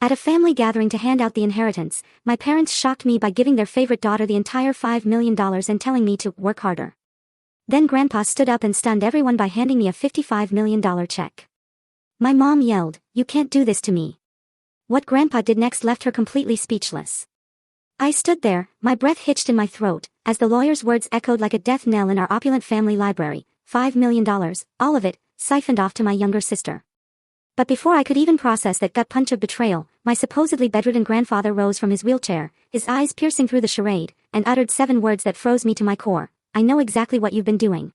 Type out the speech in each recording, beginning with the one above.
At a family gathering to hand out the inheritance, my parents shocked me by giving their favorite daughter the entire $5 million and telling me to work harder. Then Grandpa stood up and stunned everyone by handing me a $55 million check. My mom yelled, "You can't do this to me." What Grandpa did next left her completely speechless. I stood there, my breath hitched in my throat, as the lawyer's words echoed like a death knell in our opulent family library. $5 million, all of it, siphoned off to my younger sister. But before I could even process that gut punch of betrayal, my supposedly bedridden grandfather rose from his wheelchair, his eyes piercing through the charade, and uttered 7 words that froze me to my core. "I know exactly what you've been doing."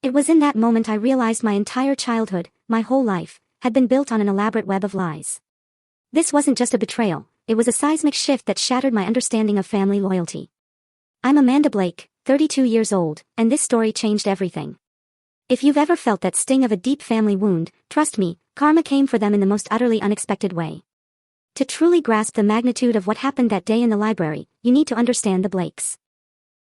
It was in that moment I realized my entire childhood, my whole life, had been built on an elaborate web of lies. This wasn't just a betrayal, it was a seismic shift that shattered my understanding of family loyalty. I'm Amanda Blake, 32 years old, and this story changed everything. If you've ever felt that sting of a deep family wound, trust me, karma came for them in the most utterly unexpected way. To truly grasp the magnitude of what happened that day in the library, you need to understand the Blakes.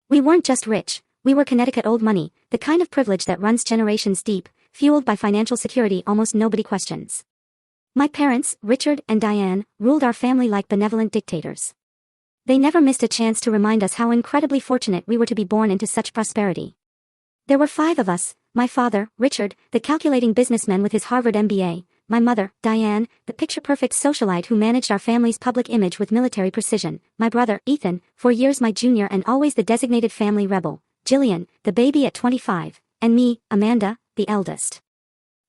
We weren't just rich, we were Connecticut old money, the kind of privilege that runs generations deep, fueled by financial security almost nobody questions. My parents, Richard and Diane, ruled our family like benevolent dictators. They never missed a chance to remind us how incredibly fortunate we were to be born into such prosperity. There were 5 of us: my father, Richard, the calculating businessman with his Harvard MBA, my mother, Diane, the picture-perfect socialite who managed our family's public image with military precision, my brother, Ethan, for years my junior and always the designated family rebel, Jillian, the baby at 25, and me, Amanda, the eldest.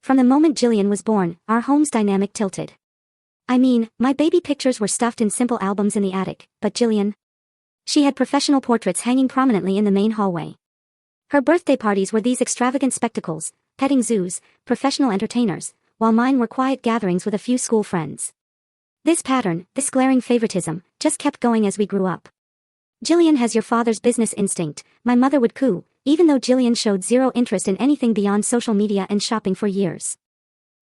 From the moment Jillian was born, our home's dynamic tilted. I mean, my baby pictures were stuffed in simple albums in the attic, but Jillian? She had professional portraits hanging prominently in the main hallway. Her birthday parties were these extravagant spectacles, petting zoos, professional entertainers, while mine were quiet gatherings with a few school friends. This pattern, this glaring favoritism, just kept going as we grew up. "Jillian has your father's business instinct," my mother would coo, even though Jillian showed zero interest in anything beyond social media and shopping for years.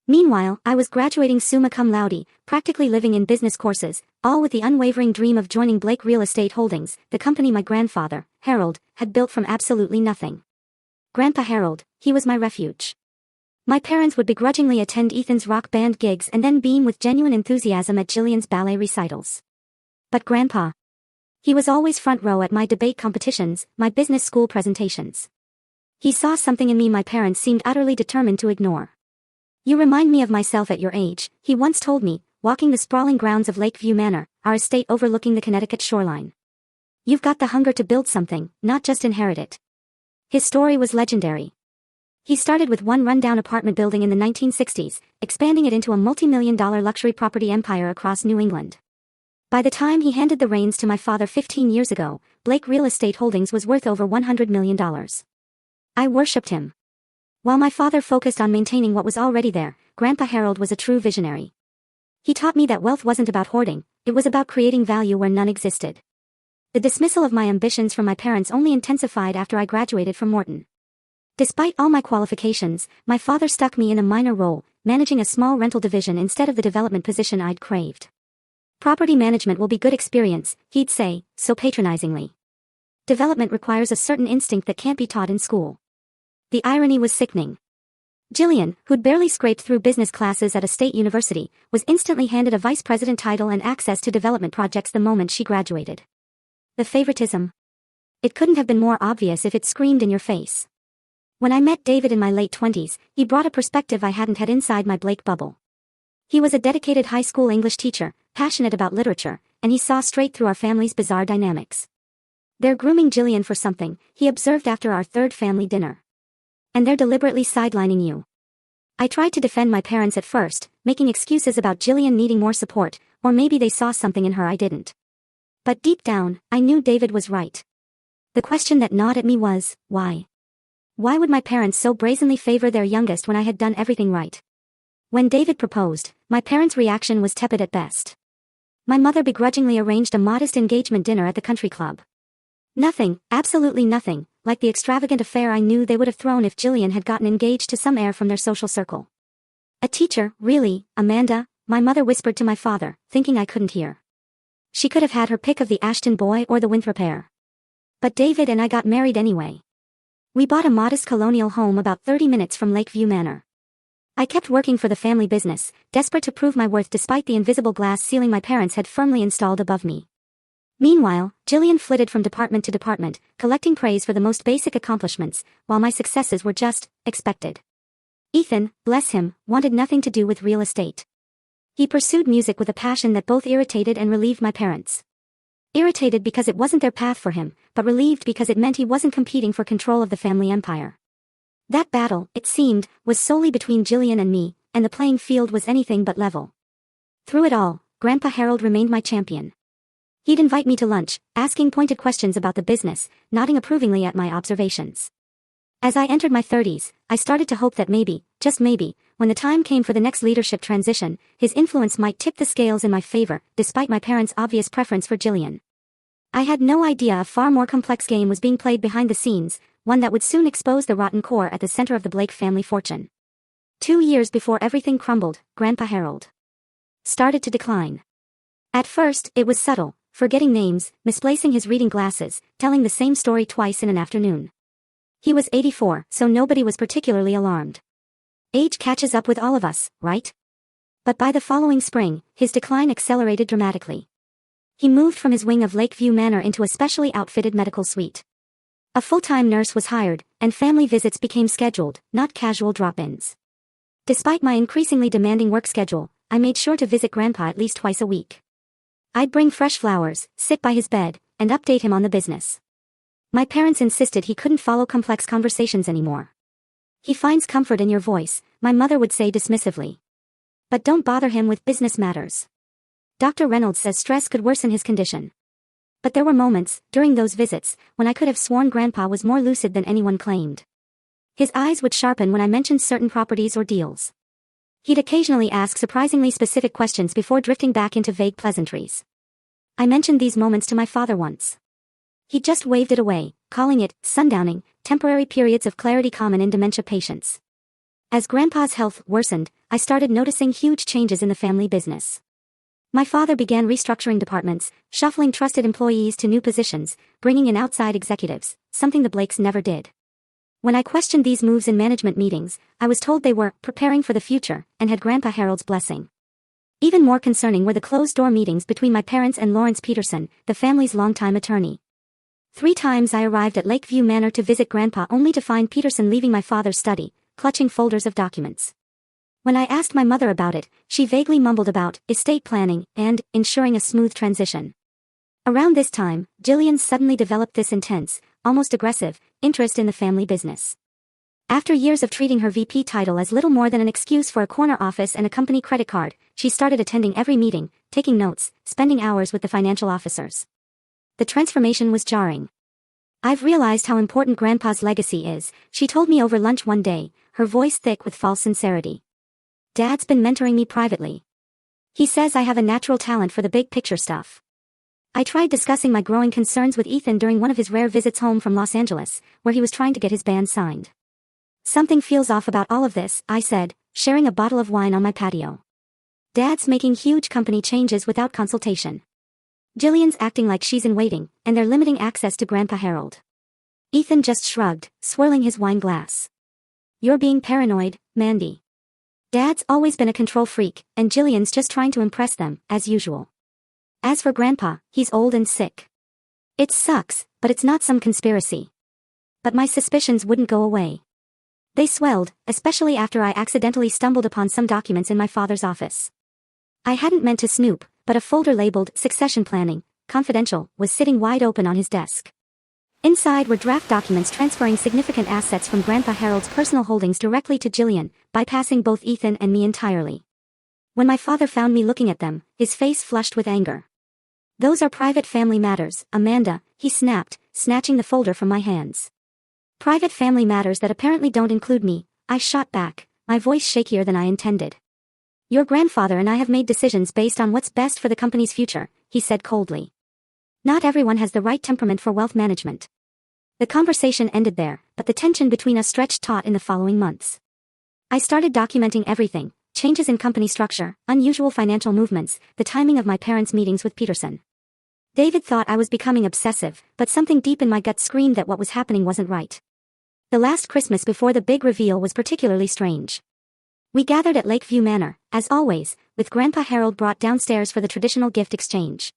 Meanwhile, I was graduating summa cum laude, practically living in business courses, all with the unwavering dream of joining Blake Real Estate Holdings, the company my grandfather, Harold, had built from absolutely nothing. Grandpa Harold, he was my refuge. My parents would begrudgingly attend Ethan's rock band gigs and then beam with genuine enthusiasm at Jillian's ballet recitals. But Grandpa, he was always front row at my debate competitions, my business school presentations. He saw something in me my parents seemed utterly determined to ignore. "You remind me of myself at your age," he once told me, walking the sprawling grounds of Lakeview Manor, our estate overlooking the Connecticut shoreline. "You've got the hunger to build something, not just inherit it." His story was legendary. He started with one rundown apartment building in the 1960s, expanding it into a multi-million-dollar luxury property empire across New England. By the time he handed the reins to my father 15 years ago, Blake Real Estate Holdings was worth over $100 million. I worshipped him. While my father focused on maintaining what was already there, Grandpa Harold was a true visionary. He taught me that wealth wasn't about hoarding, it was about creating value where none existed. The dismissal of my ambitions from my parents only intensified after I graduated from Morton. Despite all my qualifications, my father stuck me in a minor role, managing a small rental division instead of the development position I'd craved. "Property management will be good experience," he'd say, so patronizingly. "Development requires a certain instinct that can't be taught in school." The irony was sickening. Jillian, who'd barely scraped through business classes at a state university, was instantly handed a vice president title and access to development projects the moment she graduated. The favoritism. It couldn't have been more obvious if it screamed in your face. When I met David in my late 20s, he brought a perspective I hadn't had inside my Blake bubble. He was a dedicated high school English teacher, passionate about literature, and he saw straight through our family's bizarre dynamics. "They're grooming Jillian for something," he observed after our third family dinner. "And they're deliberately sidelining you." I tried to defend my parents at first, making excuses about Jillian needing more support, or maybe they saw something in her I didn't. But deep down, I knew David was right. The question that gnawed at me was, why? Why would my parents so brazenly favor their youngest when I had done everything right? When David proposed, my parents' reaction was tepid at best. My mother begrudgingly arranged a modest engagement dinner at the country club. Nothing, absolutely nothing, like the extravagant affair I knew they would have thrown if Jillian had gotten engaged to some heir from their social circle. "A teacher, really, Amanda?" my mother whispered to my father, thinking I couldn't hear. She could have had her pick of the Ashton boy or the Winthrop heir. But David and I got married anyway. We bought a modest colonial home about 30 minutes from Lakeview Manor. I kept working for the family business, desperate to prove my worth despite the invisible glass ceiling my parents had firmly installed above me. Meanwhile, Jillian flitted from department to department, collecting praise for the most basic accomplishments, while my successes were just expected. Ethan, bless him, wanted nothing to do with real estate. He pursued music with a passion that both irritated and relieved my parents. Irritated because it wasn't their path for him, but relieved because it meant he wasn't competing for control of the family empire. That battle, it seemed, was solely between Jillian and me, and the playing field was anything but level. Through it all, Grandpa Harold remained my champion. He'd invite me to lunch, asking pointed questions about the business, nodding approvingly at my observations. As I entered my 30s, I started to hope that maybe, just maybe, when the time came for the next leadership transition, his influence might tip the scales in my favor, despite my parents' obvious preference for Jillian. I had no idea a far more complex game was being played behind the scenes, one that would soon expose the rotten core at the center of the Blake family fortune. 2 years before everything crumbled, Grandpa Harold started to decline. At first, it was subtle, forgetting names, misplacing his reading glasses, telling the same story twice in an afternoon. He was 84, so nobody was particularly alarmed. Age catches up with all of us, right? But by the following spring, his decline accelerated dramatically. He moved from his wing of Lakeview Manor into a specially outfitted medical suite. A full-time nurse was hired, and family visits became scheduled, not casual drop-ins. Despite my increasingly demanding work schedule, I made sure to visit Grandpa at least twice a week. I'd bring fresh flowers, sit by his bed, and update him on the business. My parents insisted he couldn't follow complex conversations anymore. "He finds comfort in your voice," my mother would say dismissively. "But don't bother him with business matters. Dr. Reynolds says stress could worsen his condition." But there were moments, during those visits, when I could have sworn Grandpa was more lucid than anyone claimed. His eyes would sharpen when I mentioned certain properties or deals. He'd occasionally ask surprisingly specific questions before drifting back into vague pleasantries. I mentioned these moments to my father once. He just waved it away, calling it sundowning, temporary periods of clarity common in dementia patients. As Grandpa's health worsened, I started noticing huge changes in the family business. My father began restructuring departments, shuffling trusted employees to new positions, bringing in outside executives, something the Blakes never did. When I questioned these moves in management meetings, I was told they were preparing for the future and had Grandpa Harold's blessing. Even more concerning were the closed-door meetings between my parents and Lawrence Peterson, the family's longtime attorney. 3 times I arrived at Lakeview Manor to visit Grandpa only to find Peterson leaving my father's study, clutching folders of documents. When I asked my mother about it, she vaguely mumbled about estate planning and ensuring a smooth transition. Around this time, Jillian suddenly developed this intense, almost aggressive, interest in the family business. After years of treating her VP title as little more than an excuse for a corner office and a company credit card, she started attending every meeting, taking notes, spending hours with the financial officers. The transformation was jarring. "I've realized how important Grandpa's legacy is," she told me over lunch one day, her voice thick with false sincerity. "Dad's been mentoring me privately. He says I have a natural talent for the big picture stuff." I tried discussing my growing concerns with Ethan during one of his rare visits home from Los Angeles, where he was trying to get his band signed. "Something feels off about all of this," I said, sharing a bottle of wine on my patio. "Dad's making huge company changes without consultation. Jillian's acting like she's in waiting, and they're limiting access to Grandpa Harold." Ethan just shrugged, swirling his wine glass. "You're being paranoid, Mandy. Dad's always been a control freak, and Jillian's just trying to impress them, as usual. As for Grandpa, he's old and sick. It sucks, but it's not some conspiracy." But my suspicions wouldn't go away. They swelled, especially after I accidentally stumbled upon some documents in my father's office. I hadn't meant to snoop, but a folder labeled Succession Planning, Confidential, was sitting wide open on his desk. Inside were draft documents transferring significant assets from Grandpa Harold's personal holdings directly to Jillian, bypassing both Ethan and me entirely. When my father found me looking at them, his face flushed with anger. "Those are private family matters, Amanda," he snapped, snatching the folder from my hands. "Private family matters that apparently don't include me," I shot back, my voice shakier than I intended. "Your grandfather and I have made decisions based on what's best for the company's future," he said coldly. "Not everyone has the right temperament for wealth management." The conversation ended there, but the tension between us stretched taut in the following months. I started documenting everything: changes in company structure, unusual financial movements, the timing of my parents' meetings with Peterson. David thought I was becoming obsessive, but something deep in my gut screamed that what was happening wasn't right. The last Christmas before the big reveal was particularly strange. We gathered at Lakeview Manor, as always, with Grandpa Harold brought downstairs for the traditional gift exchange.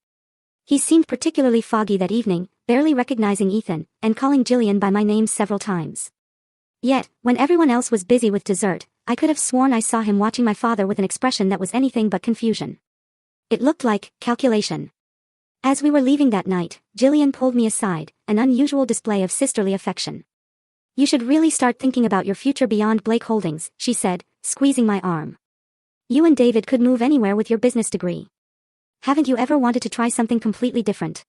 He seemed particularly foggy that evening, barely recognizing Ethan, and calling Jillian by my name several times. Yet, when everyone else was busy with dessert, I could have sworn I saw him watching my father with an expression that was anything but confusion. It looked like calculation. As we were leaving that night, Jillian pulled me aside, an unusual display of sisterly affection. "You should really start thinking about your future beyond Blake Holdings," she said, squeezing my arm. "You and David could move anywhere with your business degree. Haven't you ever wanted to try something completely different?"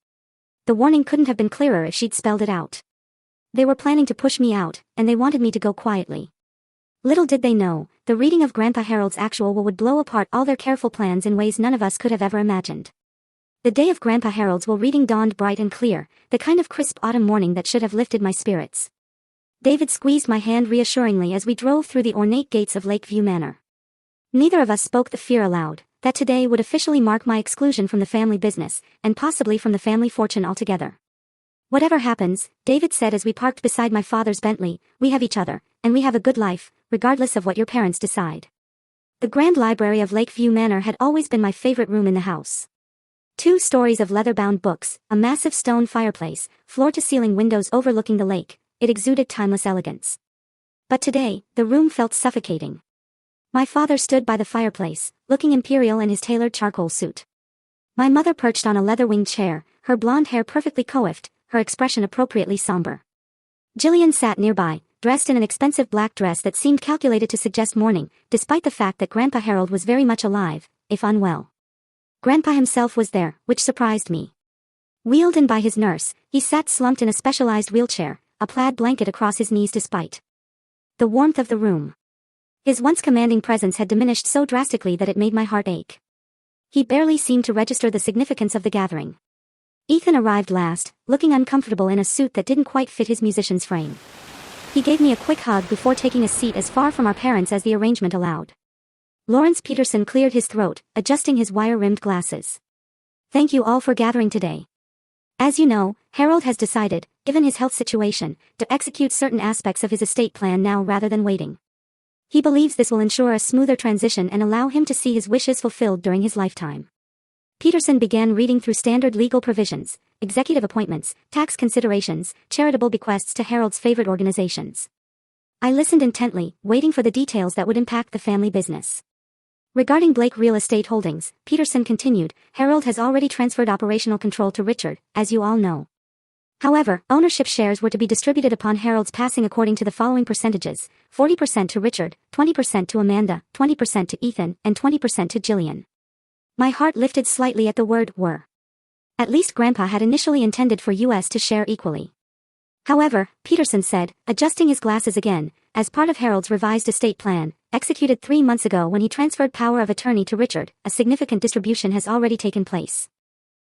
The warning couldn't have been clearer if she'd spelled it out. They were planning to push me out, and they wanted me to go quietly. Little did they know, the reading of Grandpa Harold's actual will would blow apart all their careful plans in ways none of us could have ever imagined. The day of Grandpa Harold's will reading dawned bright and clear, the kind of crisp autumn morning that should have lifted my spirits. David squeezed my hand reassuringly as we drove through the ornate gates of Lakeview Manor. Neither of us spoke the fear aloud, that today would officially mark my exclusion from the family business, and possibly from the family fortune altogether. "Whatever happens," David said as we parked beside my father's Bentley, "we have each other, and we have a good life, regardless of what your parents decide." The grand library of Lakeview Manor had always been my favorite room in the house. 2 stories of leather-bound books, a massive stone fireplace, floor-to-ceiling windows overlooking the lake, it exuded timeless elegance. But today, the room felt suffocating. My father stood by the fireplace, looking imperial in his tailored charcoal suit. My mother perched on a leather-winged chair, her blonde hair perfectly coiffed, her expression appropriately somber. Jillian sat nearby, dressed in an expensive black dress that seemed calculated to suggest mourning, despite the fact that Grandpa Harold was very much alive, if unwell. Grandpa himself was there, which surprised me. Wheeled in by his nurse, he sat slumped in a specialized wheelchair, a plaid blanket across his knees despite the warmth of the room. His once commanding presence had diminished so drastically that it made my heart ache. He barely seemed to register the significance of the gathering. Ethan arrived last, looking uncomfortable in a suit that didn't quite fit his musician's frame. He gave me a quick hug before taking a seat as far from our parents as the arrangement allowed. Lawrence Peterson cleared his throat, adjusting his wire-rimmed glasses. "Thank you all for gathering today. As you know, Harold has decided, given his health situation, to execute certain aspects of his estate plan now rather than waiting. He believes this will ensure a smoother transition and allow him to see his wishes fulfilled during his lifetime." Peterson began reading through standard legal provisions, executive appointments, tax considerations, charitable bequests to Harold's favorite organizations. I listened intently, waiting for the details that would impact the family business. Regarding Blake Real Estate Holdings, Peterson continued, Harold has already transferred operational control to Richard, as you all know. However, ownership shares were to be distributed upon Harold's passing according to the following percentages: 40% to Richard, 20% to Amanda, 20% to Ethan, and 20% to Jillian. My heart lifted slightly at the word "were." At least Grandpa had initially intended for us to share equally. However, Peterson said, adjusting his glasses again, as part of Harold's revised estate plan, executed 3 months ago when he transferred power of attorney to Richard, a significant distribution has already taken place.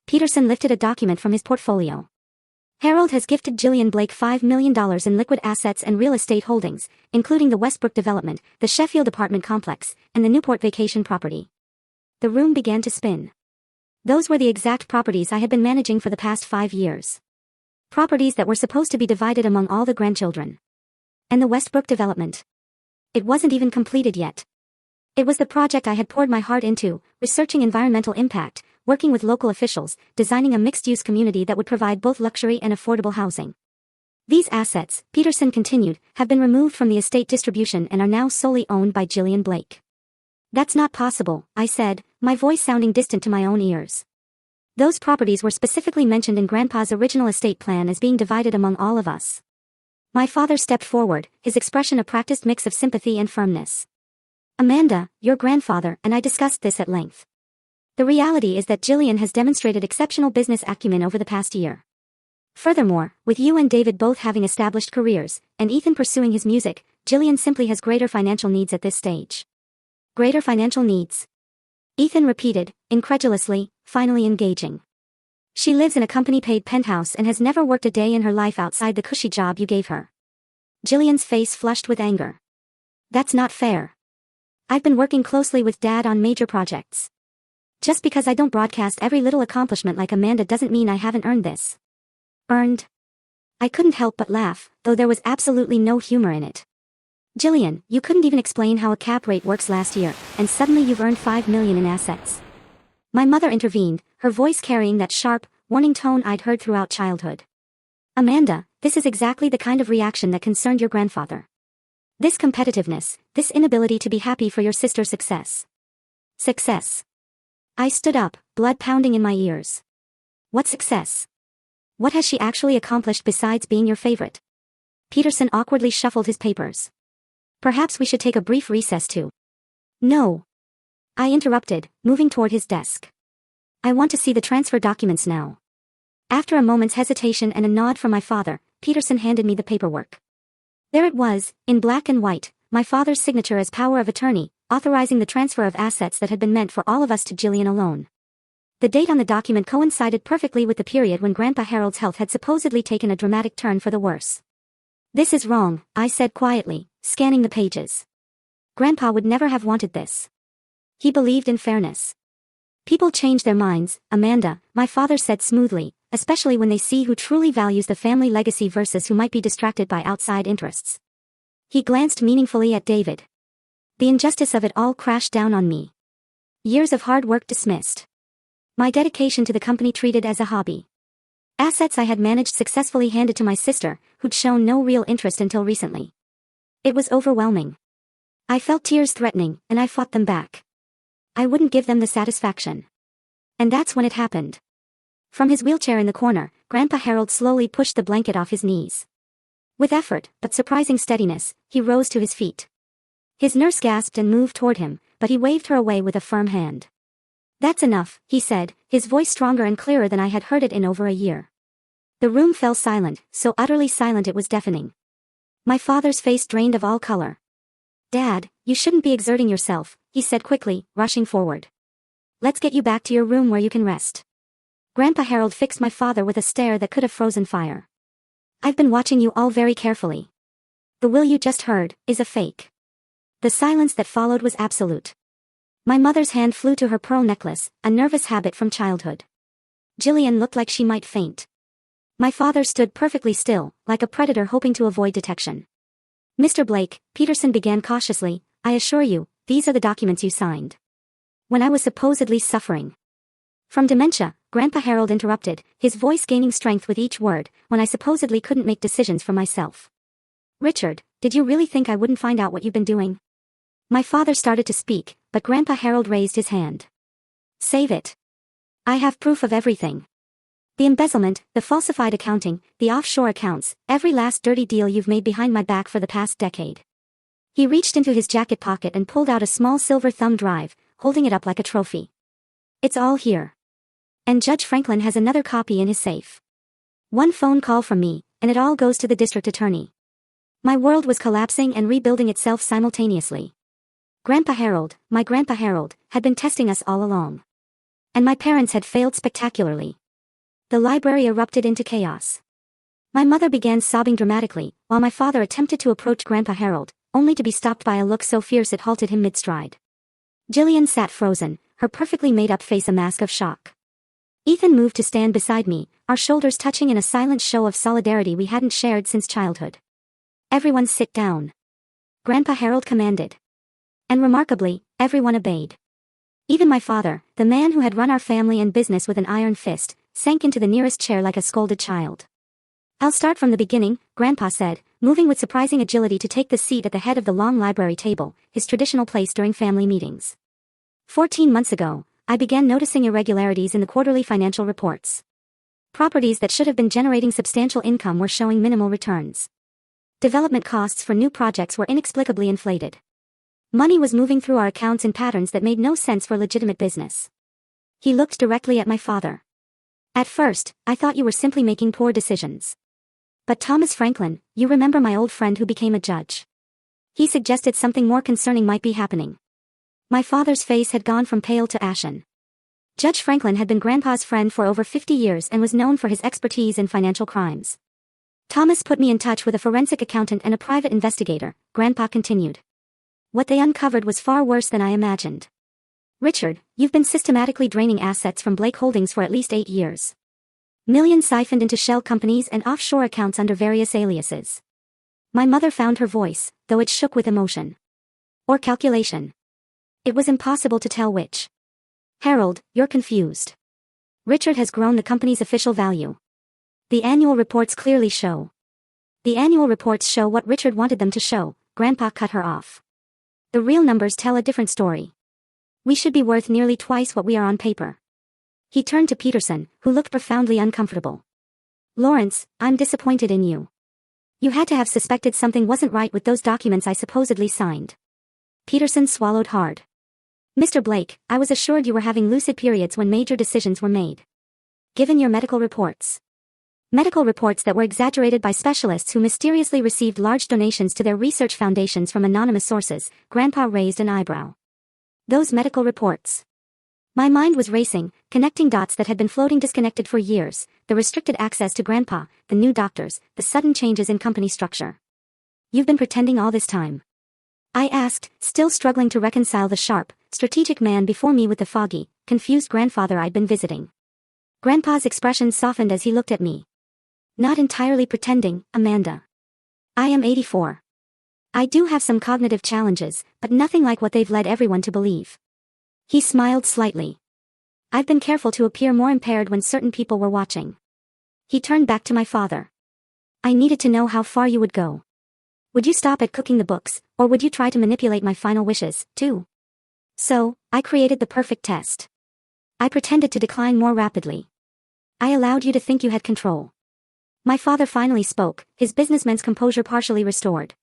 Peterson lifted a document from his portfolio. Harold has gifted Jillian Blake $5 million in liquid assets and real estate holdings, including the Westbrook development, the Sheffield apartment complex, and the Newport vacation property. The room began to spin. Those were the exact properties I had been managing for the past 5 years. Properties that were supposed to be divided among all the grandchildren. And the Westbrook development. It wasn't even completed yet. It was the project I had poured my heart into, researching environmental impact, working with local officials, designing a mixed-use community that would provide both luxury and affordable housing. These assets, Peterson continued, have been removed from the estate distribution and are now solely owned by Jillian Blake. That's not possible, I said, my voice sounding distant to my own ears. Those properties were specifically mentioned in Grandpa's original estate plan as being divided among all of us. My father stepped forward, his expression a practiced mix of sympathy and firmness. Amanda, your grandfather and I discussed this at length. The reality is that Jillian has demonstrated exceptional business acumen over the past year. Furthermore, with you and David both having established careers, and Ethan pursuing his music, Jillian simply has greater financial needs at this stage. Greater financial needs? Ethan repeated, incredulously, finally engaging. She lives in a company-paid penthouse and has never worked a day in her life outside the cushy job you gave her. Jillian's face flushed with anger. That's not fair. I've been working closely with Dad on major projects. Just because I don't broadcast every little accomplishment like Amanda doesn't mean I haven't earned this. Earned? I couldn't help but laugh, though there was absolutely no humor in it. Jillian, you couldn't even explain how a cap rate works last year, and suddenly you've earned 5 million in assets. My mother intervened, her voice carrying that sharp, warning tone I'd heard throughout childhood. Amanda, this is exactly the kind of reaction that concerned your grandfather. This competitiveness, this inability to be happy for your sister's success. Success. I stood up, blood pounding in my ears. What success? What has she actually accomplished besides being your favorite? Peterson awkwardly shuffled his papers. Perhaps we should take a brief recess too. No. I interrupted, moving toward his desk. I want to see the transfer documents now. After a moment's hesitation and a nod from my father, Peterson handed me the paperwork. There it was, in black and white, my father's signature as power of attorney, authorizing the transfer of assets that had been meant for all of us to Jillian alone. The date on the document coincided perfectly with the period when Grandpa Harold's health had supposedly taken a dramatic turn for the worse. This is wrong, I said quietly, scanning the pages. Grandpa would never have wanted this. He believed in fairness. People change their minds, Amanda, my father said smoothly, especially when they see who truly values the family legacy versus who might be distracted by outside interests. He glanced meaningfully at David. The injustice of it all crashed down on me. Years of hard work dismissed. My dedication to the company treated as a hobby. Assets I had managed successfully handed to my sister, who'd shown no real interest until recently. It was overwhelming. I felt tears threatening, and I fought them back. I wouldn't give them the satisfaction. And that's when it happened. From his wheelchair in the corner, Grandpa Harold slowly pushed the blanket off his knees. With effort, but surprising steadiness, he rose to his feet. His nurse gasped and moved toward him, but he waved her away with a firm hand. That's enough, he said, his voice stronger and clearer than I had heard it in over a year. The room fell silent, so utterly silent it was deafening. My father's face drained of all color. Dad, you shouldn't be exerting yourself, he said quickly, rushing forward. Let's get you back to your room where you can rest. Grandpa Harold fixed my father with a stare that could have frozen fire. I've been watching you all very carefully. The will you just heard is a fake. The silence that followed was absolute. My mother's hand flew to her pearl necklace, a nervous habit from childhood. Jillian looked like she might faint. My father stood perfectly still, like a predator hoping to avoid detection. Mr. Blake, Peterson began cautiously, I assure you, these are the documents you signed. When I was supposedly suffering from dementia, Grandpa Harold interrupted, his voice gaining strength with each word, when I supposedly couldn't make decisions for myself. Richard, did you really think I wouldn't find out what you've been doing? My father started to speak, but Grandpa Harold raised his hand. Save it. I have proof of everything. The embezzlement, the falsified accounting, the offshore accounts, every last dirty deal you've made behind my back for the past decade. He reached into his jacket pocket and pulled out a small silver thumb drive, holding it up like a trophy. It's all here. And Judge Franklin has another copy in his safe. One phone call from me, and it all goes to the district attorney. My world was collapsing and rebuilding itself simultaneously. Grandpa Harold, my Grandpa Harold, had been testing us all along. And my parents had failed spectacularly. The library erupted into chaos. My mother began sobbing dramatically, while my father attempted to approach Grandpa Harold, only to be stopped by a look so fierce it halted him mid-stride. Jillian sat frozen, her perfectly made-up face a mask of shock. Ethan moved to stand beside me, our shoulders touching in a silent show of solidarity we hadn't shared since childhood. Everyone sit down. Grandpa Harold commanded. And remarkably, everyone obeyed. Even my father, the man who had run our family and business with an iron fist, sank into the nearest chair like a scolded child. I'll start from the beginning, Grandpa said, moving with surprising agility to take the seat at the head of the long library table, his traditional place during family meetings. 14 months ago, I began noticing irregularities in the quarterly financial reports. Properties that should have been generating substantial income were showing minimal returns. Development costs for new projects were inexplicably inflated. Money was moving through our accounts in patterns that made no sense for legitimate business. He looked directly at my father. At first, I thought you were simply making poor decisions. But Thomas Franklin, you remember my old friend who became a judge. He suggested something more concerning might be happening. My father's face had gone from pale to ashen. Judge Franklin had been Grandpa's friend for over 50 years and was known for his expertise in financial crimes. Thomas put me in touch with a forensic accountant and a private investigator, Grandpa continued. What they uncovered was far worse than I imagined. Richard, you've been systematically draining assets from Blake Holdings for at least 8 years. Millions siphoned into shell companies and offshore accounts under various aliases. My mother found her voice, though it shook with emotion. Or calculation. It was impossible to tell which. Harold, you're confused. Richard has grown the company's official value. The annual reports clearly show. The annual reports show what Richard wanted them to show. Grandpa cut her off. The real numbers tell a different story. We should be worth nearly twice what we are on paper. He turned to Peterson, who looked profoundly uncomfortable. Lawrence, I'm disappointed in you. You had to have suspected something wasn't right with those documents I supposedly signed. Peterson swallowed hard. Mr. Blake, I was assured you were having lucid periods when major decisions were made. Given your medical reports. Medical reports that were exaggerated by specialists who mysteriously received large donations to their research foundations from anonymous sources, Grandpa raised an eyebrow. Those medical reports. My mind was racing, connecting dots that had been floating disconnected for years, the restricted access to Grandpa, the new doctors, the sudden changes in company structure. You've been pretending all this time? I asked, still struggling to reconcile the sharp, strategic man before me with the foggy, confused grandfather I'd been visiting. Grandpa's expression softened as he looked at me. Not entirely pretending, Amanda. I am 84. I do have some cognitive challenges, but nothing like what they've led everyone to believe. He smiled slightly. I've been careful to appear more impaired when certain people were watching. He turned back to my father. I needed to know how far you would go. Would you stop at cooking the books, or would you try to manipulate my final wishes, too? So, I created the perfect test. I pretended to decline more rapidly. I allowed you to think you had control. My father finally spoke, his businessman's composure partially restored.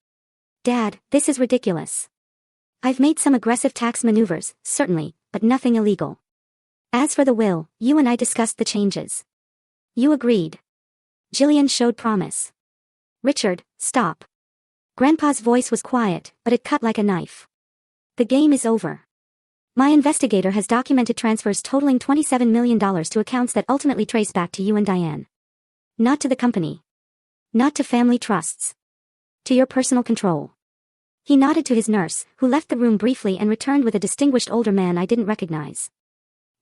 Dad, this is ridiculous. I've made some aggressive tax maneuvers, certainly, but nothing illegal. As for the will, you and I discussed the changes. You agreed. Jillian showed promise. Richard, stop. Grandpa's voice was quiet, but it cut like a knife. The game is over. My investigator has documented transfers totaling $27 million to accounts that ultimately trace back to you and Diane. Not to the company. Not to family trusts. To your personal control. He nodded to his nurse, who left the room briefly and returned with a distinguished older man I didn't recognize.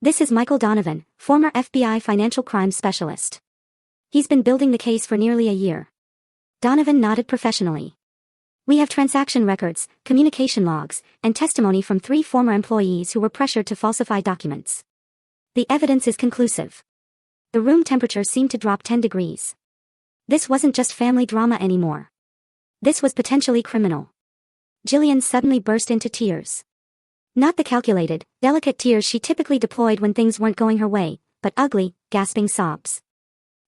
This is Michael Donovan, former FBI financial crimes specialist. He's been building the case for nearly a year. Donovan nodded professionally. We have transaction records, communication logs, and testimony from 3 former employees who were pressured to falsify documents. The evidence is conclusive. The room temperature seemed to drop 10 degrees. This wasn't just family drama anymore. This was potentially criminal. Jillian suddenly burst into tears. Not the calculated, delicate tears she typically deployed when things weren't going her way, but ugly, gasping sobs.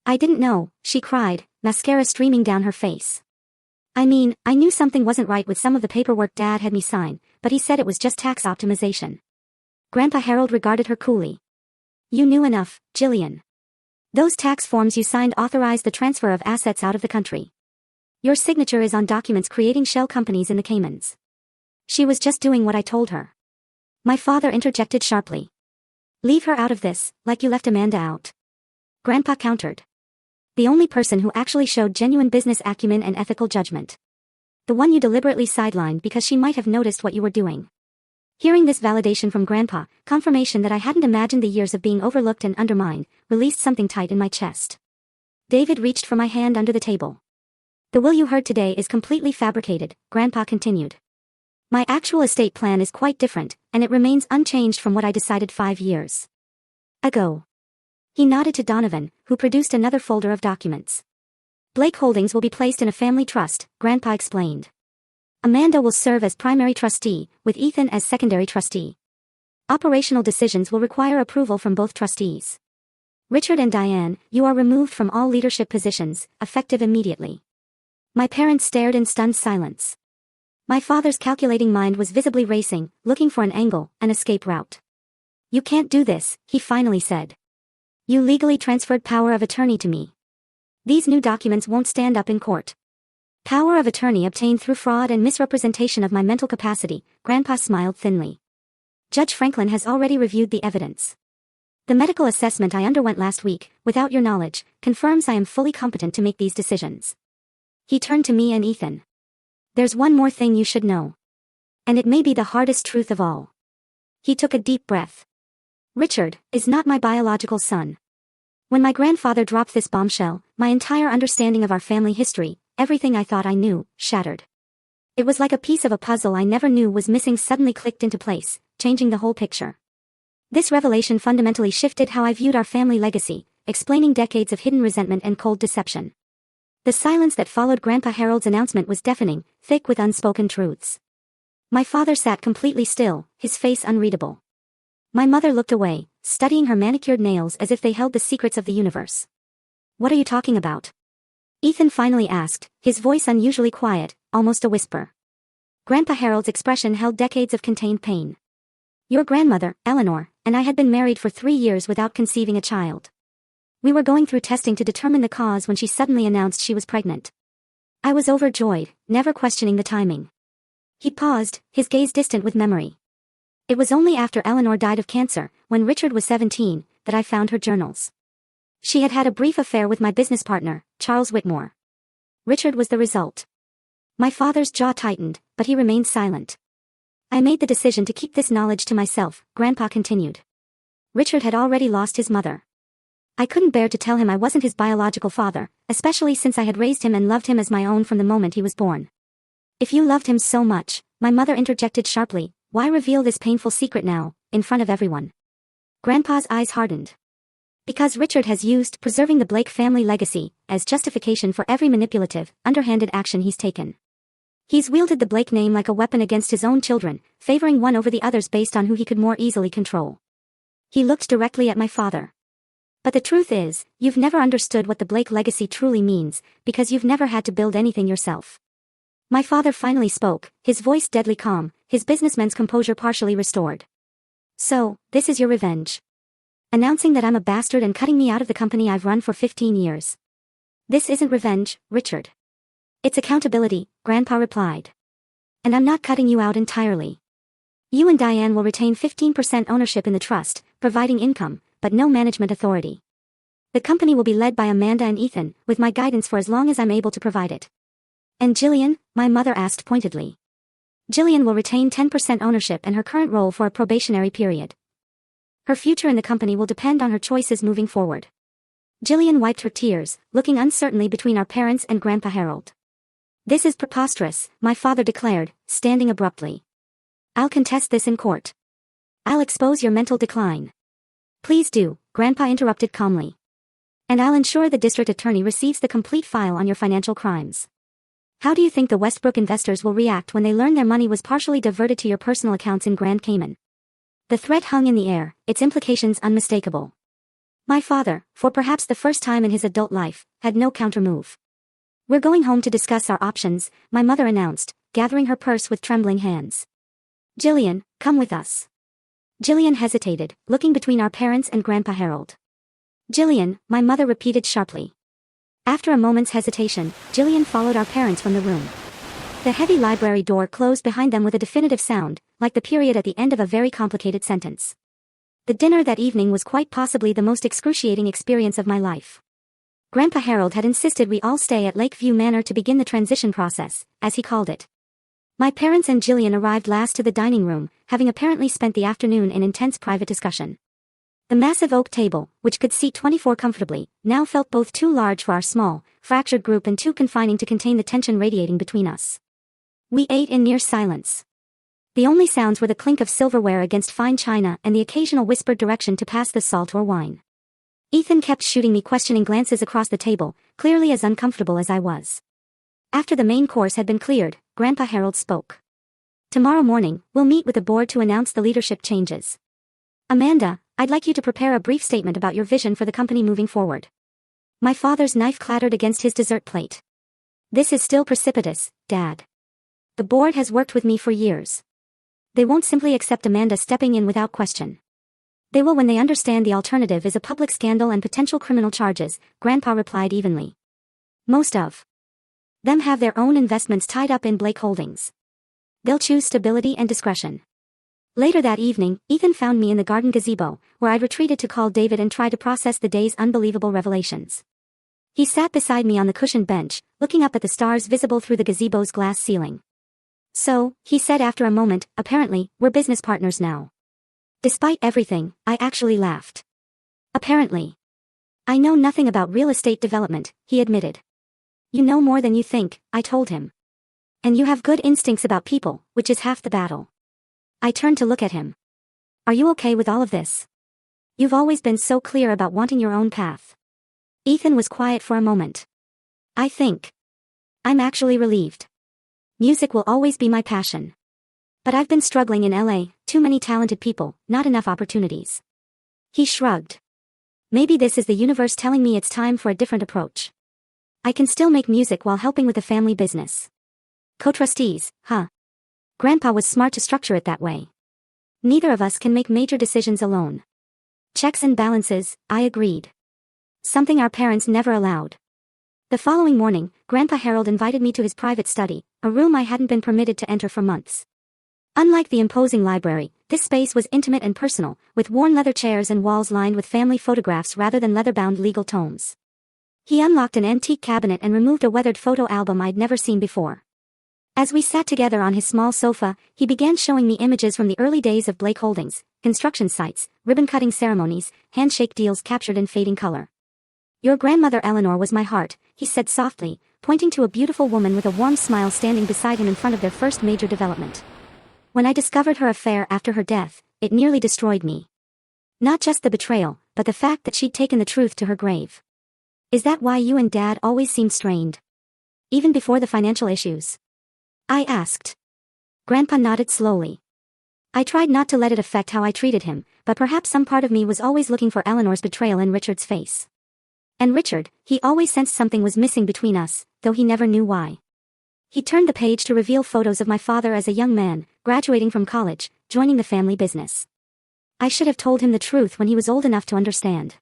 I didn't know, she cried, mascara streaming down her face. I mean, I knew something wasn't right with some of the paperwork Dad had me sign, but he said it was just tax optimization. Grandpa Harold regarded her coolly. You knew enough, Jillian. Those tax forms you signed authorized the transfer of assets out of the country. Your signature is on documents creating shell companies in the Caymans. She was just doing what I told her. My father interjected sharply. Leave her out of this, like you left Amanda out. Grandpa countered. The only person who actually showed genuine business acumen and ethical judgment. The one you deliberately sidelined because she might have noticed what you were doing. Hearing this validation from Grandpa, confirmation that I hadn't imagined the years of being overlooked and undermined, released something tight in my chest. David reached for my hand under the table. The will you heard today is completely fabricated, Grandpa continued. My actual estate plan is quite different, and it remains unchanged from what I decided 5 years ago. He nodded to Donovan, who produced another folder of documents. Blake Holdings will be placed in a family trust, Grandpa explained. Amanda will serve as primary trustee, with Ethan as secondary trustee. Operational decisions will require approval from both trustees. Richard and Diane, you are removed from all leadership positions, effective immediately. My parents stared in stunned silence. My father's calculating mind was visibly racing, looking for an angle, an escape route. You can't do this, he finally said. You legally transferred power of attorney to me. These new documents won't stand up in court. Power of attorney obtained through fraud and misrepresentation of my mental capacity, Grandpa smiled thinly. Judge Franklin has already reviewed the evidence. The medical assessment I underwent last week, without your knowledge, confirms I am fully competent to make these decisions. He turned to me and Ethan. There's one more thing you should know. And it may be the hardest truth of all. He took a deep breath. Richard is not my biological son. When my grandfather dropped this bombshell, my entire understanding of our family history, everything I thought I knew, shattered. It was like a piece of a puzzle I never knew was missing suddenly clicked into place, changing the whole picture. This revelation fundamentally shifted how I viewed our family legacy, explaining decades of hidden resentment and cold deception. The silence that followed Grandpa Harold's announcement was deafening, thick with unspoken truths. My father sat completely still, his face unreadable. My mother looked away, studying her manicured nails as if they held the secrets of the universe. "What are you talking about?" Ethan finally asked, his voice unusually quiet, almost a whisper. Grandpa Harold's expression held decades of contained pain. "Your grandmother, Eleanor, and I had been married for 3 years without conceiving a child. We were going through testing to determine the cause when she suddenly announced she was pregnant. I was overjoyed, never questioning the timing." He paused, his gaze distant with memory. "It was only after Eleanor died of cancer, when Richard was 17, that I found her journals. She had had a brief affair with my business partner, Charles Whitmore. Richard was the result." My father's jaw tightened, but he remained silent. "I made the decision to keep this knowledge to myself," Grandpa continued. "Richard had already lost his mother. I couldn't bear to tell him I wasn't his biological father, especially since I had raised him and loved him as my own from the moment he was born." "If you loved him so much," my mother interjected sharply, "why reveal this painful secret now, in front of everyone?" Grandpa's eyes hardened. "Because Richard has used preserving the Blake family legacy as justification for every manipulative, underhanded action he's taken. He's wielded the Blake name like a weapon against his own children, favoring one over the others based on who he could more easily control." He looked directly at my father. "But the truth is, you've never understood what the Blake legacy truly means, because you've never had to build anything yourself." My father finally spoke, his voice deadly calm, his businessman's composure partially restored. "So, this is your revenge? Announcing that I'm a bastard and cutting me out of the company I've run for 15 years. This isn't revenge, Richard. It's accountability," Grandpa replied. "And I'm not cutting you out entirely. You and Diane will retain 15% ownership in the trust, providing income, but no management authority. The company will be led by Amanda and Ethan, with my guidance for as long as I'm able to provide it." "And Jillian?" my mother asked pointedly. "Jillian will retain 10% ownership and her current role for a probationary period. Her future in the company will depend on her choices moving forward." Jillian wiped her tears, looking uncertainly between our parents and Grandpa Harold. "This is preposterous," my father declared, standing abruptly. "I'll contest this in court. I'll expose your mental decline." "Please do," Grandpa interrupted calmly. "And I'll ensure the district attorney receives the complete file on your financial crimes. How do you think the Westbrook investors will react when they learn their money was partially diverted to your personal accounts in Grand Cayman?" The threat hung in the air, its implications unmistakable. My father, for perhaps the first time in his adult life, had no countermove. "We're going home to discuss our options," my mother announced, gathering her purse with trembling hands. "Jillian, come with us." Jillian hesitated, looking between our parents and Grandpa Harold. "Jillian," my mother repeated sharply. After a moment's hesitation, Jillian followed our parents from the room. The heavy library door closed behind them with a definitive sound, like the period at the end of a very complicated sentence. The dinner that evening was quite possibly the most excruciating experience of my life. Grandpa Harold had insisted we all stay at Lakeview Manor to begin the transition process, as he called it. My parents and Jillian arrived last to the dining room, having apparently spent the afternoon in intense private discussion. The massive oak table, which could seat 24 comfortably, now felt both too large for our small, fractured group and too confining to contain the tension radiating between us. We ate in near silence. The only sounds were the clink of silverware against fine china and the occasional whispered direction to pass the salt or wine. Ethan kept shooting me questioning glances across the table, clearly as uncomfortable as I was. After the main course had been cleared, Grandpa Harold spoke. "Tomorrow morning, we'll meet with the board to announce the leadership changes. Amanda, I'd like you to prepare a brief statement about your vision for the company moving forward." My father's knife clattered against his dessert plate. "This is still precipitous, Dad. The board has worked with me for years. They won't simply accept Amanda stepping in without question. They will when they understand the alternative is a public scandal and potential criminal charges," Grandpa replied evenly. "Most of them have their own investments tied up in Blake Holdings. They'll choose stability and discretion." Later that evening, Ethan found me in the garden gazebo, where I'd retreated to call David and try to process the day's unbelievable revelations. He sat beside me on the cushioned bench, looking up at the stars visible through the gazebo's glass ceiling. "So," he said after a moment, "apparently, we're business partners now." Despite everything, I actually laughed. "Apparently. I know nothing about real estate development," he admitted. You know more than you think, I told him. And you have good instincts about people, which is half the battle. I turned to look at him. Are you okay with all of this? You've always been so clear about wanting your own path. Ethan was quiet for a moment. I think. I'm actually relieved. Music will always be my passion. But I've been struggling in LA, too many talented people, not enough opportunities. He shrugged. Maybe this is the universe telling me it's time for a different approach. I can still make music while helping with the family business. Co-trustees, huh? Grandpa was smart to structure it that way. Neither of us can make major decisions alone. Checks and balances, I agreed. Something our parents never allowed. The following morning, Grandpa Harold invited me to his private study, a room I hadn't been permitted to enter for months. Unlike the imposing library, this space was intimate and personal, with worn leather chairs and walls lined with family photographs rather than leather-bound legal tomes. He unlocked an antique cabinet and removed a weathered photo album I'd never seen before. As we sat together on his small sofa, he began showing me images from the early days of Blake Holdings, construction sites, ribbon-cutting ceremonies, handshake deals captured in fading color. Your grandmother Eleanor was my heart, he said softly, pointing to a beautiful woman with a warm smile standing beside him in front of their first major development. When I discovered her affair after her death, it nearly destroyed me. Not just the betrayal, but the fact that she'd taken the truth to her grave. Is that why you and Dad always seemed strained? Even before the financial issues? I asked. Grandpa nodded slowly. I tried not to let it affect how I treated him, but perhaps some part of me was always looking for Eleanor's betrayal in Richard's face. And Richard, he always sensed something was missing between us, though he never knew why. He turned the page to reveal photos of my father as a young man, graduating from college, joining the family business. I should have told him the truth when he was old enough to understand.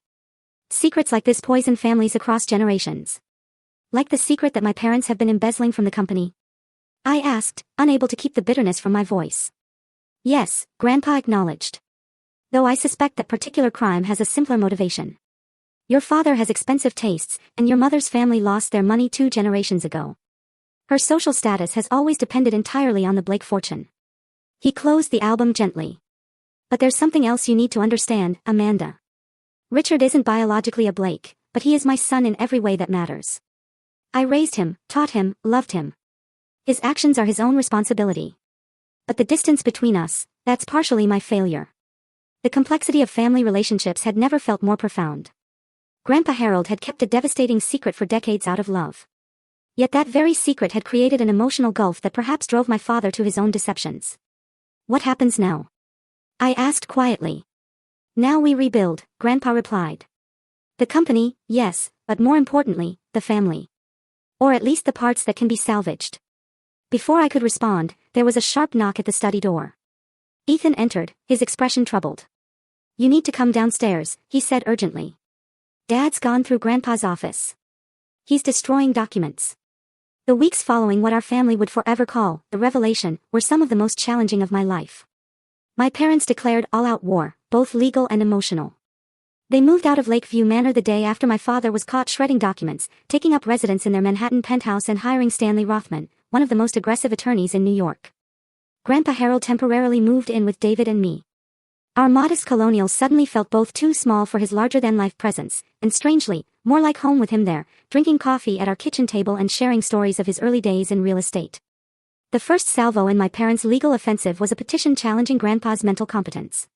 Secrets like this poison families across generations. Like the secret that my parents have been embezzling from the company. I asked, unable to keep the bitterness from my voice. Yes, Grandpa acknowledged. Though I suspect that particular crime has a simpler motivation. Your father has expensive tastes, and your mother's family lost their money 2 generations ago. Her social status has always depended entirely on the Blake fortune. He closed the album gently. But there's something else you need to understand, Amanda. Richard isn't biologically a Blake, but he is my son in every way that matters. I raised him, taught him, loved him. His actions are his own responsibility. But the distance between us, that's partially my failure. The complexity of family relationships had never felt more profound. Grandpa Harold had kept a devastating secret for decades out of love. Yet that very secret had created an emotional gulf that perhaps drove my father to his own deceptions. What happens now? I asked quietly. Now we rebuild, Grandpa replied. The company, yes, but more importantly, the family. Or at least the parts that can be salvaged. Before I could respond, there was a sharp knock at the study door. Ethan entered, his expression troubled. You need to come downstairs, he said urgently. Dad's gone through Grandpa's office. He's destroying documents. The weeks following what our family would forever call the revelation were some of the most challenging of my life. My parents declared all-out war, both legal and emotional. They moved out of Lakeview Manor the day after my father was caught shredding documents, taking up residence in their Manhattan penthouse and hiring Stanley Rothman, one of the most aggressive attorneys in New York. Grandpa Harold temporarily moved in with David and me. Our modest colonial suddenly felt both too small for his larger-than-life presence, and strangely, more like home with him there, drinking coffee at our kitchen table and sharing stories of his early days in real estate. The first salvo in my parents' legal offensive was a petition challenging Grandpa's mental competence.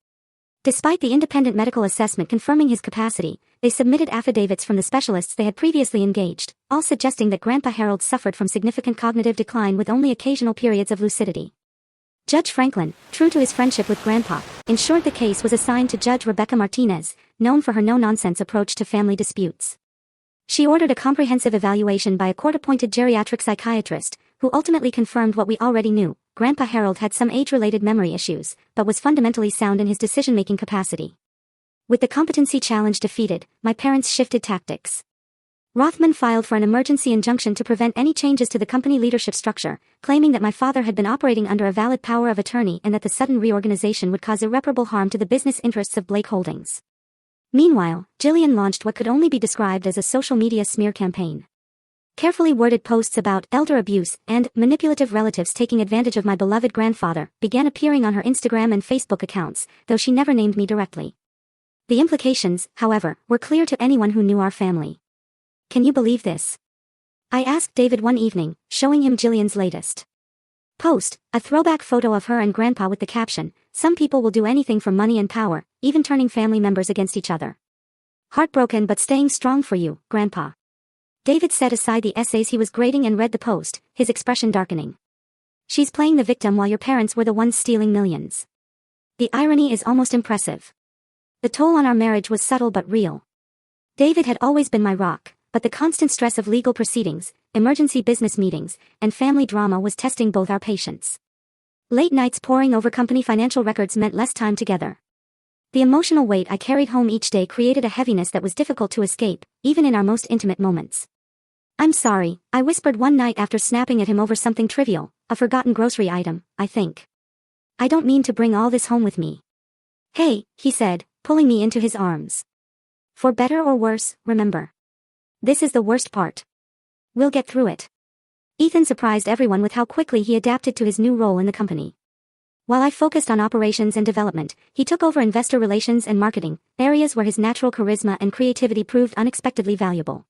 Despite the independent medical assessment confirming his capacity, they submitted affidavits from the specialists they had previously engaged, all suggesting that Grandpa Harold suffered from significant cognitive decline with only occasional periods of lucidity. Judge Franklin, true to his friendship with Grandpa, ensured the case was assigned to Judge Rebecca Martinez, known for her no-nonsense approach to family disputes. She ordered a comprehensive evaluation by a court-appointed geriatric psychiatrist, who ultimately confirmed what we already knew. Grandpa Harold had some age-related memory issues, but was fundamentally sound in his decision-making capacity. With the competency challenge defeated, my parents shifted tactics. Rothman filed for an emergency injunction to prevent any changes to the company leadership structure, claiming that my father had been operating under a valid power of attorney and that the sudden reorganization would cause irreparable harm to the business interests of Blake Holdings. Meanwhile, Jillian launched what could only be described as a social media smear campaign. Carefully worded posts about elder abuse and manipulative relatives taking advantage of my beloved grandfather began appearing on her Instagram and Facebook accounts, though she never named me directly. The implications, however, were clear to anyone who knew our family. Can you believe this? I asked David one evening, showing him Jillian's latest post, a throwback photo of her and Grandpa with the caption, "Some people will do anything for money and power, even turning family members against each other. Heartbroken but staying strong for you, Grandpa." David set aside the essays he was grading and read the post, his expression darkening. "She's playing the victim while your parents were the ones stealing millions. The irony is almost impressive. The toll on our marriage was subtle but real. David had always been my rock, but the constant stress of legal proceedings, emergency business meetings, and family drama was testing both our patience. Late nights poring over company financial records meant less time together. The emotional weight I carried home each day created a heaviness that was difficult to escape, even in our most intimate moments. "I'm sorry," I whispered one night after snapping at him over something trivial, a forgotten grocery item, I think. "I don't mean to bring all this home with me." "Hey," he said, pulling me into his arms. "For better or worse, remember. This is the worst part. We'll get through it." Ethan surprised everyone with how quickly he adapted to his new role in the company. While I focused on operations and development, he took over investor relations and marketing, areas where his natural charisma and creativity proved unexpectedly valuable.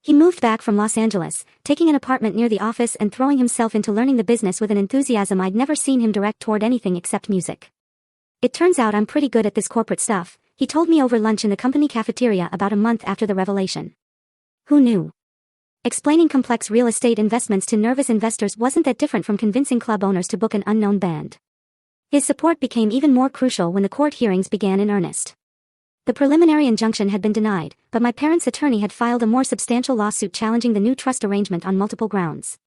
He moved back from Los Angeles, taking an apartment near the office and throwing himself into learning the business with an enthusiasm I'd never seen him direct toward anything except music. "It turns out I'm pretty good at this corporate stuff," he told me over lunch in the company cafeteria about a month after the revelation. Who knew? Explaining complex real estate investments to nervous investors wasn't that different from convincing club owners to book an unknown band. His support became even more crucial when the court hearings began in earnest. The preliminary injunction had been denied, but my parents' attorney had filed a more substantial lawsuit challenging the new trust arrangement on multiple grounds.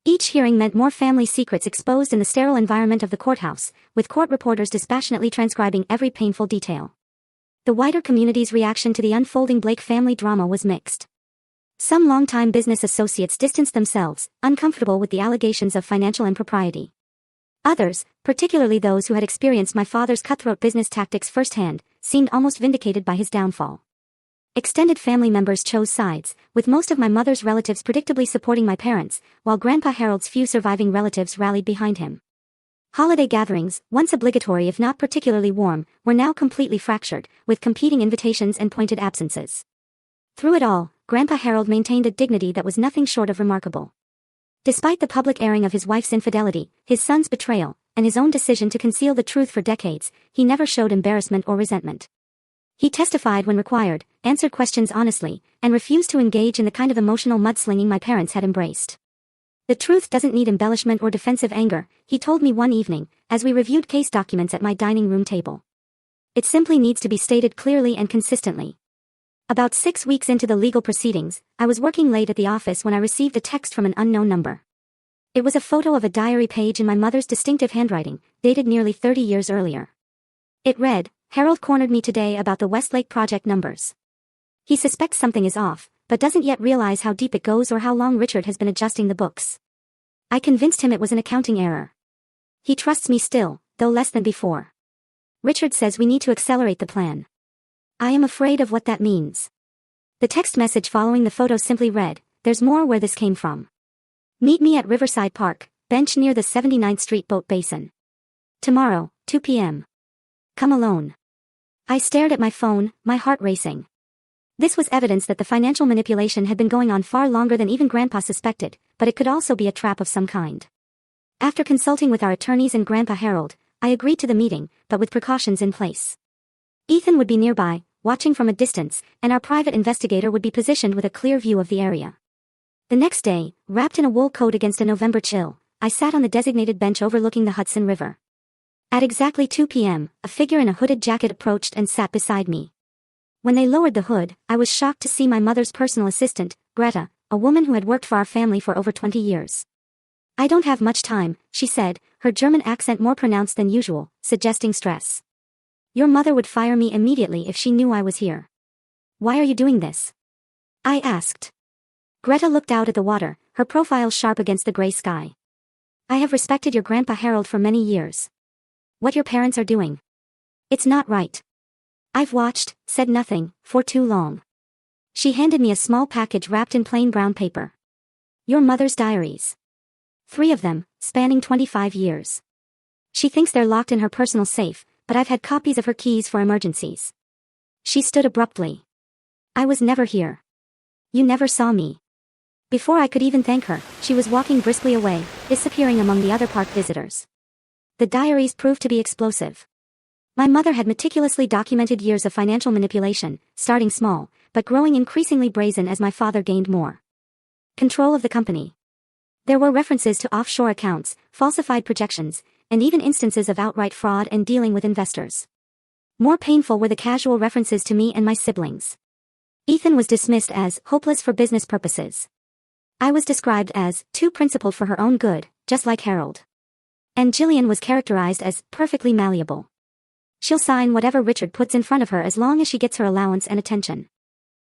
Each hearing meant more family secrets exposed in the sterile environment of the courthouse, with court reporters dispassionately transcribing every painful detail. The wider community's reaction to the unfolding Blake family drama was mixed. Some longtime business associates distanced themselves, uncomfortable with the allegations of financial impropriety. Others, particularly those who had experienced my father's cutthroat business tactics firsthand, seemed almost vindicated by his downfall. Extended family members chose sides, with most of my mother's relatives predictably supporting my parents, while Grandpa Harold's few surviving relatives rallied behind him. Holiday gatherings, once obligatory if not particularly warm, were now completely fractured, with competing invitations and pointed absences. Through it all, Grandpa Harold maintained a dignity that was nothing short of remarkable. Despite the public airing of his wife's infidelity, his son's betrayal, and his own decision to conceal the truth for decades, he never showed embarrassment or resentment. He testified when required, answered questions honestly, and refused to engage in the kind of emotional mudslinging my parents had embraced. "The truth doesn't need embellishment or defensive anger," he told me one evening, as we reviewed case documents at my dining room table. "It simply needs to be stated clearly and consistently." About 6 weeks into the legal proceedings, I was working late at the office when I received a text from an unknown number. It was a photo of a diary page in my mother's distinctive handwriting, dated nearly 30 years earlier. It read, "Harold cornered me today about the Westlake project numbers. He suspects something is off, but doesn't yet realize how deep it goes or how long Richard has been adjusting the books. I convinced him it was an accounting error. He trusts me still, though less than before. Richard says we need to accelerate the plan. I am afraid of what that means." The text message following the photo simply read, "There's more where this came from. Meet me at Riverside Park, bench near the 79th Street Boat Basin. Tomorrow, 2 p.m. Come alone." I stared at my phone, my heart racing. This was evidence that the financial manipulation had been going on far longer than even Grandpa suspected, but it could also be a trap of some kind. After consulting with our attorneys and Grandpa Harold, I agreed to the meeting, but with precautions in place. Ethan would be nearby, watching from a distance, and our private investigator would be positioned with a clear view of the area. The next day, wrapped in a wool coat against a November chill, I sat on the designated bench overlooking the Hudson River. At exactly 2 p.m., a figure in a hooded jacket approached and sat beside me. When they lowered the hood, I was shocked to see my mother's personal assistant, Greta, a woman who had worked for our family for over 20 years. "I don't have much time," she said, her German accent more pronounced than usual, suggesting stress. "Your mother would fire me immediately if she knew I was here. Why are you doing this?" I asked. Greta looked out at the water, her profile sharp against the gray sky. "I have respected your Grandpa Harold for many years. What your parents are doing, it's not right. I've watched, said nothing, for too long." She handed me a small package wrapped in plain brown paper. "Your mother's diaries. 3 of them, spanning 25 years. She thinks they're locked in her personal safe, but I've had copies of her keys for emergencies." She stood abruptly. "I was never here. You never saw me. Before I could even thank her, she was walking briskly away, disappearing among the other park visitors. The diaries proved to be explosive. My mother had meticulously documented years of financial manipulation, starting small, but growing increasingly brazen as my father gained more control of the company. There were references to offshore accounts, falsified projections, and even instances of outright fraud and dealing with investors. More painful were the casual references to me and my siblings. Ethan was dismissed as hopeless for business purposes. I was described as too principled for her own good, just like Harold. And Jillian was characterized as perfectly malleable. She'll sign whatever Richard puts in front of her as long as she gets her allowance and attention.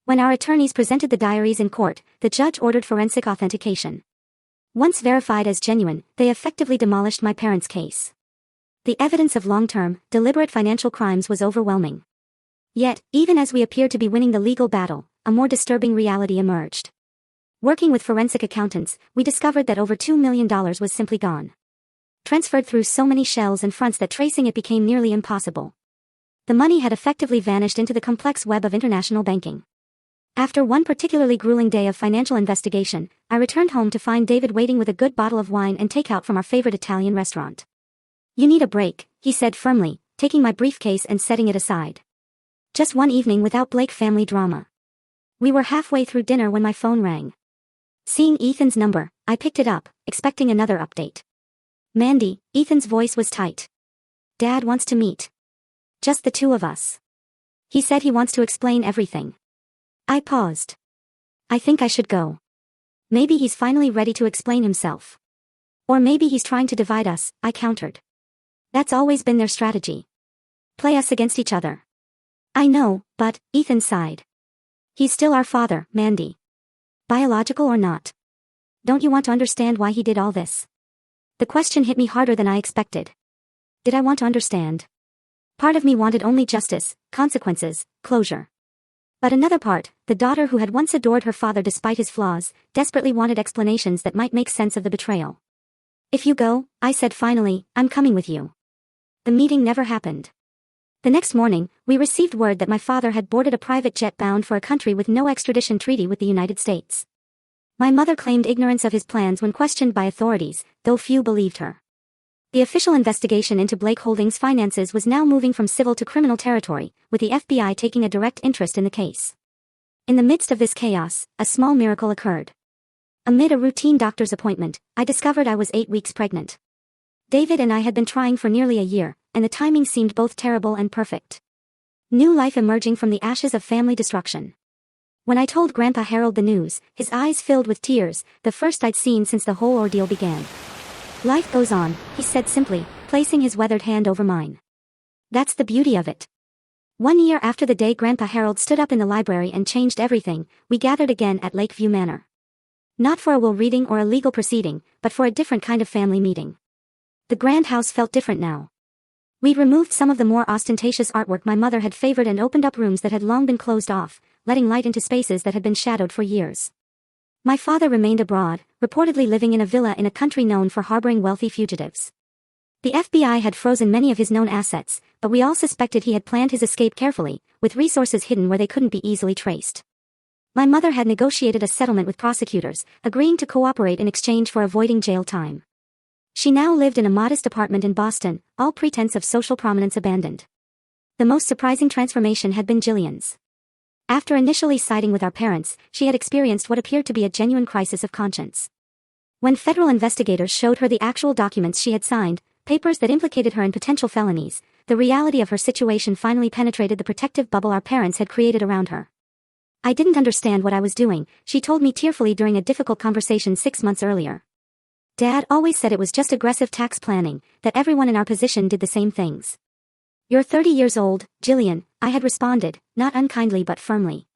When our attorneys presented the diaries in court, the judge ordered forensic authentication. Once verified as genuine, they effectively demolished my parents' case. The evidence of long-term, deliberate financial crimes was overwhelming. Yet, even as we appeared to be winning the legal battle, a more disturbing reality emerged. Working with forensic accountants, we discovered that over $2 million was simply gone. Transferred through so many shells and fronts that tracing it became nearly impossible. The money had effectively vanished into the complex web of international banking. After one particularly grueling day of financial investigation, I returned home to find David waiting with a good bottle of wine and takeout from our favorite Italian restaurant. "You need a break," he said firmly, taking my briefcase and setting it aside. "Just one evening without Blake family drama." We were halfway through dinner when my phone rang. Seeing Ethan's number, I picked it up, expecting another update. "Mandy," Ethan's voice was tight. "Dad wants to meet. Just the two of us. He said he wants to explain everything." I paused. "I think I should go. Maybe he's finally ready to explain himself. Or maybe he's trying to divide us," I countered. "That's always been their strategy. Play us against each other." "I know, but," Ethan sighed. "He's still our father, Mandy. Biological or not. Don't you want to understand why he did all this?" The question hit me harder than I expected. Did I want to understand? Part of me wanted only justice, consequences, closure. But another part, the daughter who had once adored her father despite his flaws, desperately wanted explanations that might make sense of the betrayal. "If you go," I said finally, "I'm coming with you." The meeting never happened. The next morning, we received word that my father had boarded a private jet bound for a country with no extradition treaty with the United States. My mother claimed ignorance of his plans when questioned by authorities, though few believed her. The official investigation into Blake Holdings' finances was now moving from civil to criminal territory, with the FBI taking a direct interest in the case. In the midst of this chaos, a small miracle occurred. Amid a routine doctor's appointment, I discovered I was 8 weeks pregnant. David and I had been trying for nearly a year, and the timing seemed both terrible and perfect. New life emerging from the ashes of family destruction. When I told Grandpa Harold the news, his eyes filled with tears, the first I'd seen since the whole ordeal began. "Life goes on," he said simply, placing his weathered hand over mine. "That's the beauty of it." 1 year after the day Grandpa Harold stood up in the library and changed everything, we gathered again at Lakeview Manor. Not for a will reading or a legal proceeding, but for a different kind of family meeting. The grand house felt different now. We'd removed some of the more ostentatious artwork my mother had favored and opened up rooms that had long been closed off, letting light into spaces that had been shadowed for years. My father remained abroad, reportedly living in a villa in a country known for harboring wealthy fugitives. The FBI had frozen many of his known assets, but we all suspected he had planned his escape carefully, with resources hidden where they couldn't be easily traced. My mother had negotiated a settlement with prosecutors, agreeing to cooperate in exchange for avoiding jail time. She now lived in a modest apartment in Boston, all pretense of social prominence abandoned. The most surprising transformation had been Jillian's. After initially siding with our parents, she had experienced what appeared to be a genuine crisis of conscience. When federal investigators showed her the actual documents she had signed, papers that implicated her in potential felonies, the reality of her situation finally penetrated the protective bubble our parents had created around her. "I didn't understand what I was doing," she told me tearfully during a difficult conversation 6 months earlier. "Dad always said it was just aggressive tax planning, that everyone in our position did the same things." "You're 30 years old, Jillian," I had responded, not unkindly but firmly.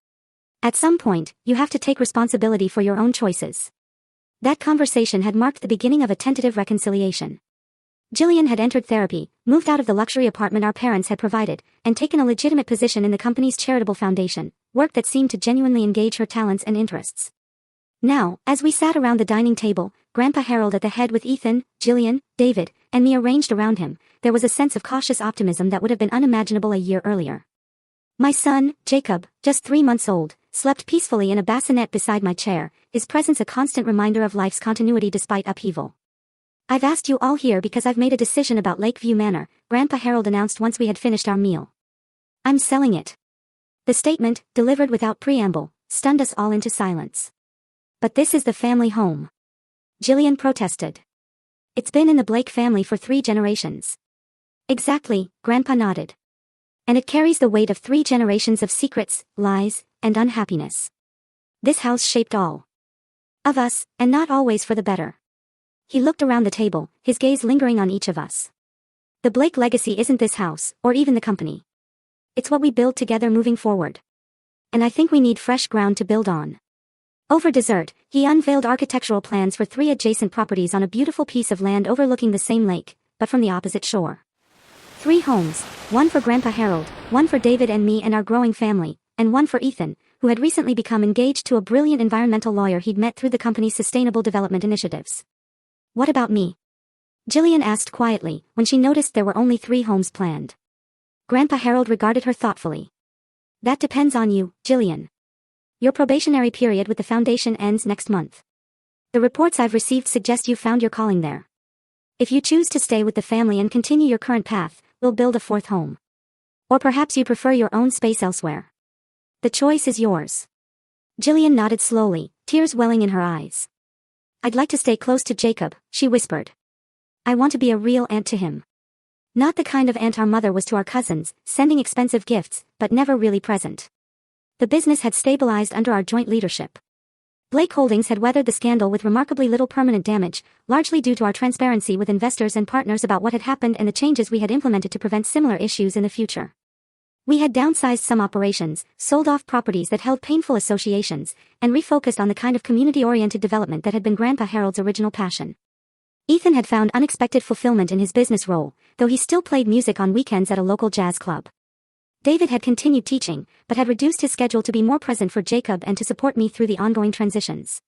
"At some point, you have to take responsibility for your own choices." That conversation had marked the beginning of a tentative reconciliation. Jillian had entered therapy, moved out of the luxury apartment our parents had provided, and taken a legitimate position in the company's charitable foundation, work that seemed to genuinely engage her talents and interests. Now, as we sat around the dining table, Grandpa Harold at the head with Ethan, Jillian, David, and me arranged around him, there was a sense of cautious optimism that would have been unimaginable a year earlier. My son, Jacob, just 3 months old, slept peacefully in a bassinet beside my chair, his presence a constant reminder of life's continuity despite upheaval. "I've asked you all here because I've made a decision about Lakeview Manor," Grandpa Harold announced once we had finished our meal. "I'm selling it." The statement, delivered without preamble, stunned us all into silence. "But this is the family home," Jillian protested. "It's been in the Blake family for 3 generations." "Exactly," Grandpa nodded. "And it carries the weight of 3 generations of secrets, lies, and unhappiness. This house shaped all of us, and not always for the better." He looked around the table, his gaze lingering on each of us. "The Blake legacy isn't this house, or even the company. It's what we build together moving forward. And I think we need fresh ground to build on." Over dessert, he unveiled architectural plans for 3 adjacent properties on a beautiful piece of land overlooking the same lake, but from the opposite shore. 3 homes, one for Grandpa Harold, one for David and me and our growing family, and one for Ethan, who had recently become engaged to a brilliant environmental lawyer he'd met through the company's sustainable development initiatives. "What about me?" Jillian asked quietly, when she noticed there were only 3 homes planned. Grandpa Harold regarded her thoughtfully. "That depends on you, Jillian. Your probationary period with the foundation ends next month. The reports I've received suggest you found your calling there. If you choose to stay with the family and continue your current path, we'll build a 4th home. Or perhaps you prefer your own space elsewhere. The choice is yours." Jillian nodded slowly, tears welling in her eyes. "I'd like to stay close to Jacob," she whispered. "I want to be a real aunt to him. Not the kind of aunt our mother was to our cousins, sending expensive gifts, but never really present." The business had stabilized under our joint leadership. Blake Holdings had weathered the scandal with remarkably little permanent damage, largely due to our transparency with investors and partners about what had happened and the changes we had implemented to prevent similar issues in the future. We had downsized some operations, sold off properties that held painful associations, and refocused on the kind of community-oriented development that had been Grandpa Harold's original passion. Ethan had found unexpected fulfillment in his business role, though he still played music on weekends at a local jazz club. David had continued teaching, but had reduced his schedule to be more present for Jacob and to support me through the ongoing transitions.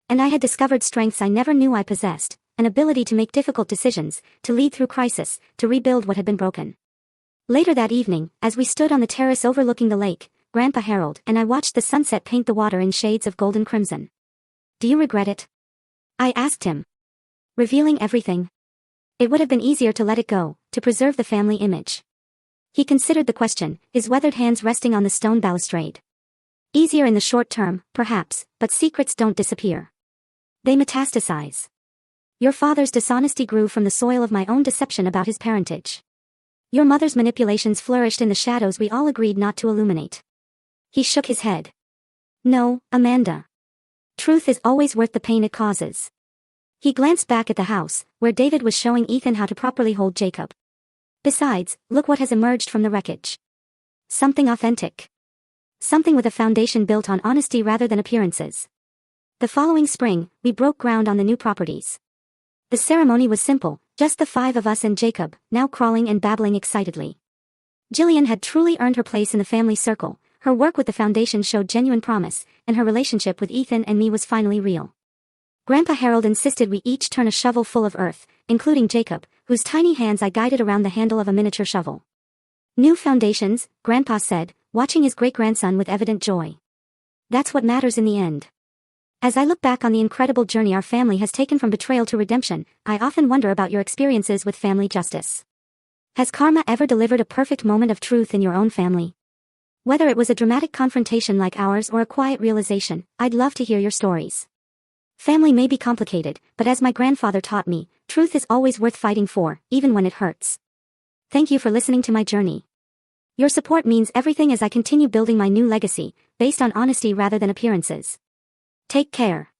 And I had discovered strengths I never knew I possessed, an ability to make difficult decisions, to lead through crisis, to rebuild what had been broken. Later that evening, as we stood on the terrace overlooking the lake, Grandpa Harold and I watched the sunset paint the water in shades of golden crimson. "Do you regret it?" I asked him. "Revealing everything? It would have been easier to let it go, to preserve the family image." He considered the question, his weathered hands resting on the stone balustrade. "Easier in the short term, perhaps, but secrets don't disappear. They metastasize. Your father's dishonesty grew from the soil of my own deception about his parentage. Your mother's manipulations flourished in the shadows we all agreed not to illuminate." He shook his head. "No, Amanda. Truth is always worth the pain it causes." He glanced back at the house, where David was showing Ethan how to properly hold Jacob. "Besides, look what has emerged from the wreckage. Something authentic. Something with a foundation built on honesty rather than appearances." The following spring, we broke ground on the new properties. The ceremony was simple, just the 5 of us and Jacob, now crawling and babbling excitedly. Jillian had truly earned her place in the family circle, her work with the foundation showed genuine promise, and her relationship with Ethan and me was finally real. Grandpa Harold insisted we each turn a shovel full of earth, including Jacob, whose tiny hands I guided around the handle of a miniature shovel. "New foundations," Grandpa said, watching his great-grandson with evident joy. "That's what matters in the end." As I look back on the incredible journey our family has taken from betrayal to redemption, I often wonder about your experiences with family justice. Has karma ever delivered a perfect moment of truth in your own family? Whether it was a dramatic confrontation like ours or a quiet realization, I'd love to hear your stories. Family may be complicated, but as my grandfather taught me, truth is always worth fighting for, even when it hurts. Thank you for listening to my journey. Your support means everything as I continue building my new legacy, based on honesty rather than appearances. Take care.